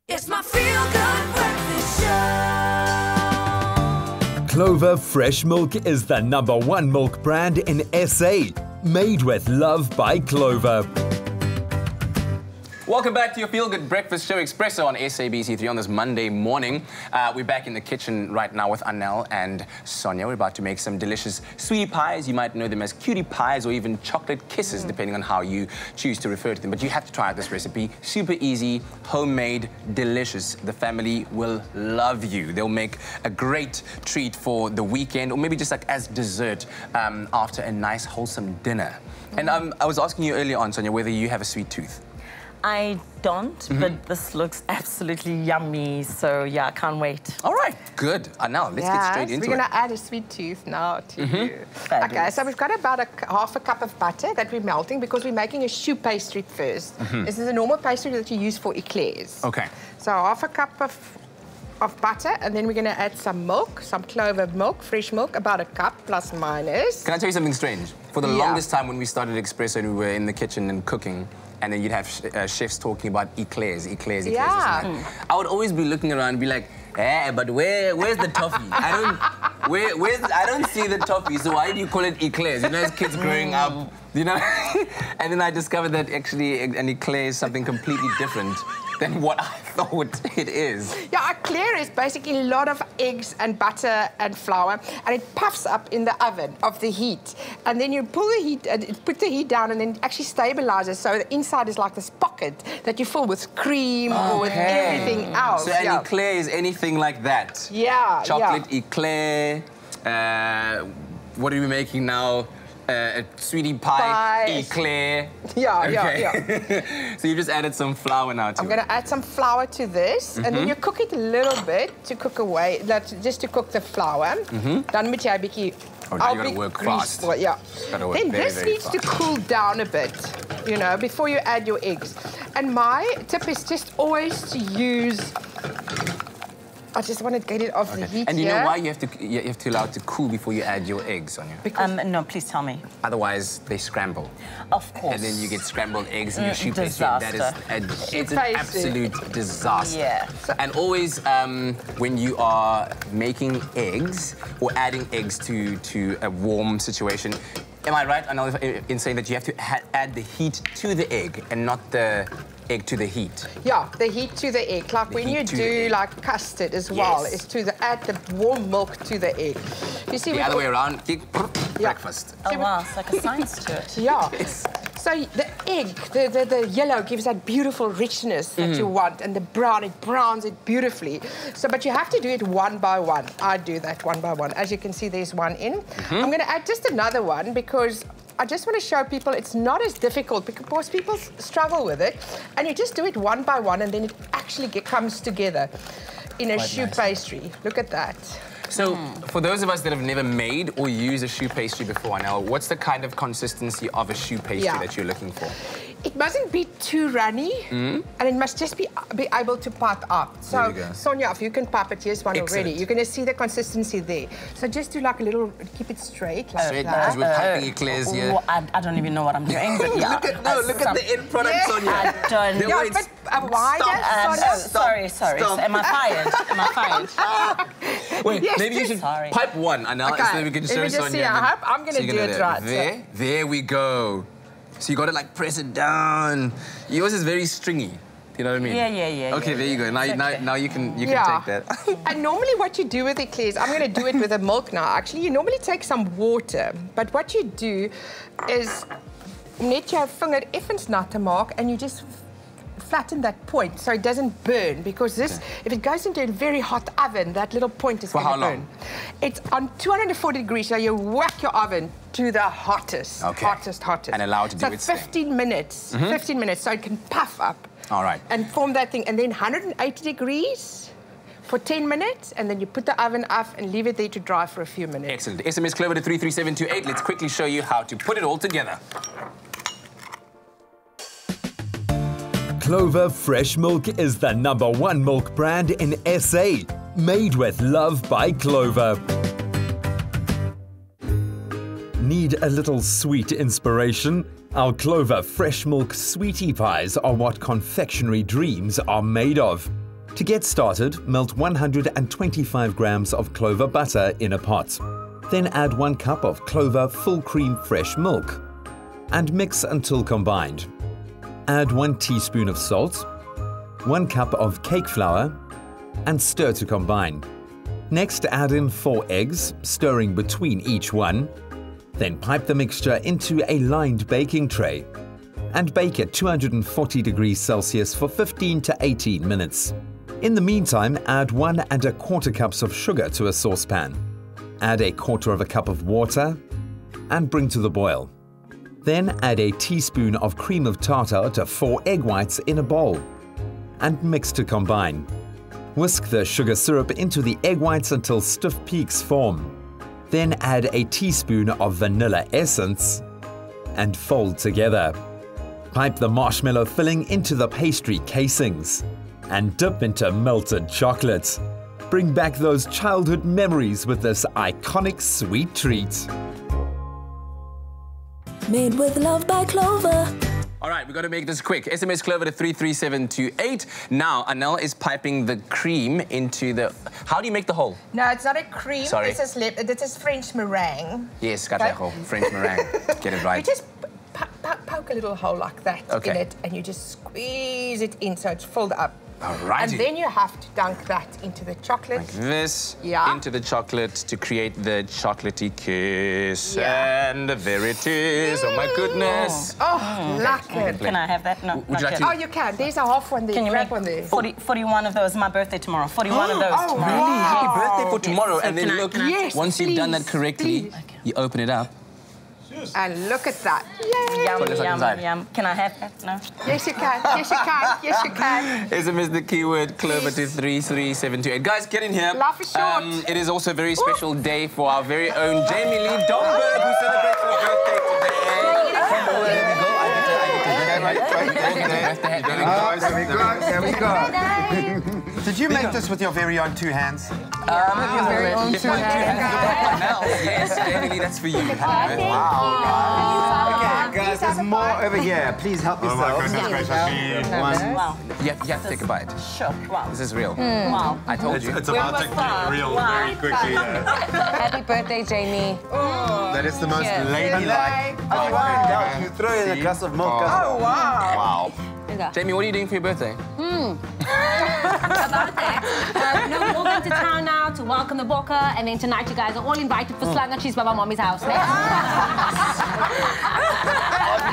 It's my feel-good breakfast show. Clover fresh milk is the #1 milk brand in SA. Made with love by Clover. Welcome back to your Feel Good Breakfast Show Espresso on SABC3 on this Monday morning. We're back in the kitchen right now with Anel and Sonia. We're about to make some delicious sweetie pies. You might know them as cutie pies or even chocolate kisses, depending on how you choose to refer to them. But you have to try out this recipe. Super easy, homemade, delicious. The family will love you. They'll make a great treat for the weekend or maybe just like as dessert after a nice, wholesome dinner. And I was asking you earlier on, Sonia, whether you have a sweet tooth. I don't, but this looks absolutely yummy. So yeah, I can't wait. All right, good. Now let's get straight into it. We're going to add a sweet tooth now to you. Okay, so we've got about half a cup of butter that we're melting because we're making a choux pastry first. This is a normal pastry that you use for eclairs. Okay. So half a cup of butter, and then we're going to add some milk, some Clover milk, fresh milk, about a cup plus minus. Can I tell you something strange? For the longest time when we started Espresso and we were in the kitchen and cooking, and then you'd have chefs talking about eclairs. I would always be looking around and be like, but where's the toffee? I don't see the toffee, so why do you call it eclairs? You know, as kids growing up, you know? And then I discovered that actually an eclair is something completely different than what I thought it is. Yeah, eclair is basically a lot of eggs and butter and flour, and it puffs up in the oven of the heat. And then you pull the heat, and put the heat down, and then it actually stabilizes, so the inside is like this pocket that you fill with cream or with everything else. So an eclair is anything like that? Yeah. Chocolate eclair, what are we making now? A sweetie pie, eclair. Yeah. So you just added some flour now to it. I'm going to add some flour to this, and then you cook it a little bit to cook away, just to cook the flour. Dan moet jy 'n bietjie now you gotta work fast. Then this needs to cool down a bit, you know, before you add your eggs. And my tip is just always to use. I just want to get it off the heat. And you know why you have to allow it to cool before you add your eggs, Sonia? No, please tell me. Otherwise, they scramble. Of course. And then you get scrambled eggs in your choux pastry. That is it's an absolute disaster. Yeah. And always, when you are making eggs or adding eggs to a warm situation, am I right in saying that you have to add the heat to the egg and not the egg to the heat? Yeah, the heat to the egg. Like when you do like custard as well, is to add the warm milk to the egg. You see, the other way around, breakfast. Oh wow, it's like a science to it. Yeah. So the egg, the yellow gives that beautiful richness that you want, and the brown, it browns it beautifully. So, but you have to do it one by one. I do that one by one. As you can see, there's one in. I'm going to add just another one because I just want to show people it's not as difficult because people struggle with it. And you just do it one by one, and then it actually comes together in a choux pastry. Look at that. So, for those of us that have never made or used a choux pastry before, now, what's the kind of consistency of a choux pastry that you're looking for? It mustn't be too runny, and it must just be able to puff up. So, Sonia, if you can puff it, here's one already. You're going to see the consistency there. So just do like a little, keep it straight like that. Because we're piping eclairs here. I don't even know what I'm doing, but yeah. look at the end product, Sonia. I don't know. But wider. Sorry. Am I fired? Am I fired? Wait, maybe you should pipe one, and now so that we can show Sonia. I'm going to do it right. There we go. So you got to like press it down. Yours is very stringy. You know what I mean? Yeah. Okay, there you go. Now you can take that. And normally what you do with eclairs, I'm going to do it with the milk now. Actually, you normally take some water, but what you do is net jou vinger effens nat te maak, and you just flatten that point so it doesn't burn, because this, if it goes into a very hot oven, that little point is going to burn. For how long? It's on 240 degrees, so you whack your oven to the hottest, hottest. And allow it to do its thing. 15 minutes, 15 minutes, so it can puff up. All right. And form that thing, and then 180 degrees for 10 minutes, and then you put the oven off and leave it there to dry for a few minutes. Excellent. SMS Clover to 33728. Let's quickly show you how to put it all together. Clover fresh milk is the #1 milk brand in SA. Made with love by Clover. Need a little sweet inspiration? Our Clover fresh milk sweetie pies are what confectionery dreams are made of. To get started, melt 125 grams of Clover butter in a pot. Then add 1 cup of Clover full cream fresh milk and mix until combined. Add 1 teaspoon of salt, 1 cup of cake flour and stir to combine. Next, add in 4 eggs, stirring between each one. Then pipe the mixture into a lined baking tray and bake at 240 degrees Celsius for 15 to 18 minutes. In the meantime, add 1 1/4 cups of sugar to a saucepan. Add 1/4 cup of water and bring to the boil. Then add a teaspoon of cream of tartar to 4 egg whites in a bowl and mix to combine. Whisk the sugar syrup into the egg whites until stiff peaks form. Then add a teaspoon of vanilla essence and fold together. Pipe the marshmallow filling into the pastry casings and dip into melted chocolate. Bring back those childhood memories with this iconic sweet treat. Made with love by Clover. All right, we've got to make this quick. SMS Clover to 33728. Now, Anel is piping the cream into the... How do you make the hole? No, it's not a cream. Sorry. This is French meringue. Yes, got that hole. French meringue. Get it right. You just poke a little hole like that in it, and you just squeeze it in so it's filled up. Alrighty. And then you have to dunk that into the chocolate. Like this, Yeah. into the chocolate to create the chocolatey kiss. Yeah. And there it is. Oh, my goodness. Oh, lekker. Can I have that? No. Would you like Oh, you can. There's a half one there. Can you Grab make one there. 41 of those? My birthday tomorrow. 41 of those Oh, tomorrow. really? Happy birthday for tomorrow. So And then can I- look, can I- Yes, once you've done that please, correctly, please. you open it up. And look at that. Yay. Yum, Put this yum, inside. yum. Can I have that? No. Yes, you can. Yes, you can. Yes, you can. SMS the keyword Clover to 33728. Guys, get in here. Life is short. It is also a very special day for our very own Jamie Lee Domberg, who celebrates her birthday today. There we go. Did you make this with your very own 2 hands? Very own If my two hands look like Anel, yes, Jamie Lee, that's for you. Happy birthday. Okay, guys, there's more over here. Please help yourselves. Wow. You have to take a bite. Sure. Wow. This is real. Wow. I told you. It's about to get real very quickly. Happy birthday, Jamie. That is the most Cheers. ladylike. You throw it in a glass of milk. Oh, wow. Wow. Jamie, what are you doing for your birthday? About that. No, we're all going to town now to welcome the Bokke, and then tonight you guys are all invited for slang and cheese by my mommy's house. On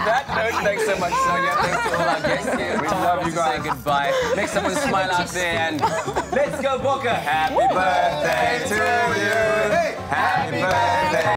that note, thanks so much, Sonia. Thanks to all our guests here. We love you guys. Say goodbye. Make someone smile out there and let's go, Bokke. Happy birthday to you.